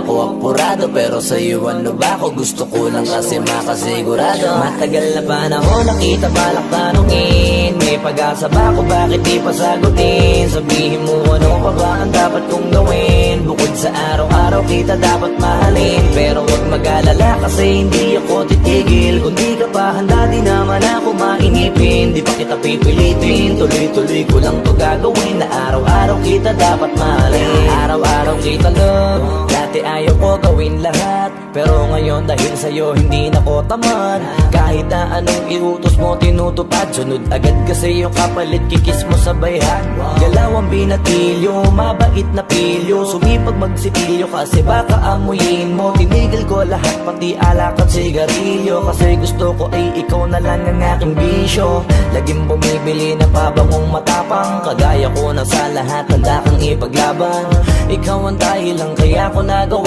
ako apurado, pero sa'yo ano ba ako? Gusto ko lang kasi makasigurado. Matagal na panahon nakita balak tanungin, may pag-asa ba ako, bakit di pa sagutin? Sabihin mo ano pa ba ang dapat kong gawin? Bukod sa araw-araw kita dapat mahalin, pero wag mag-alala kasi hindi ako titigil. Kung di ka pa handa di naman ako mainipin, di pa kita pipilitin, tuloy-tuloy ko lang to gagawin. Na araw-araw kita dapat mahalin, araw-araw kita love. Dati ayaw ko gawin lahat, pero ngayon dahil sa'yo hindi na ko tamad. Kahit na anong iutos mo tinutupad, sunod agad kasi yung kapalit kikis mo sa bayhan. Galawang binatilyo, mabait na pilyo, sumipag magsitilyo kasi baka amuyin mo. Tinigil ko lahat pati alak at sigarilyo, kasi gusto ko ay ikaw na lang ang aking bisyo. Laging bumibili na pabangong matapang, kagaya ko na sa lahat handa kang ipaglaban. Ikaw ang dahilan kaya ko nagawa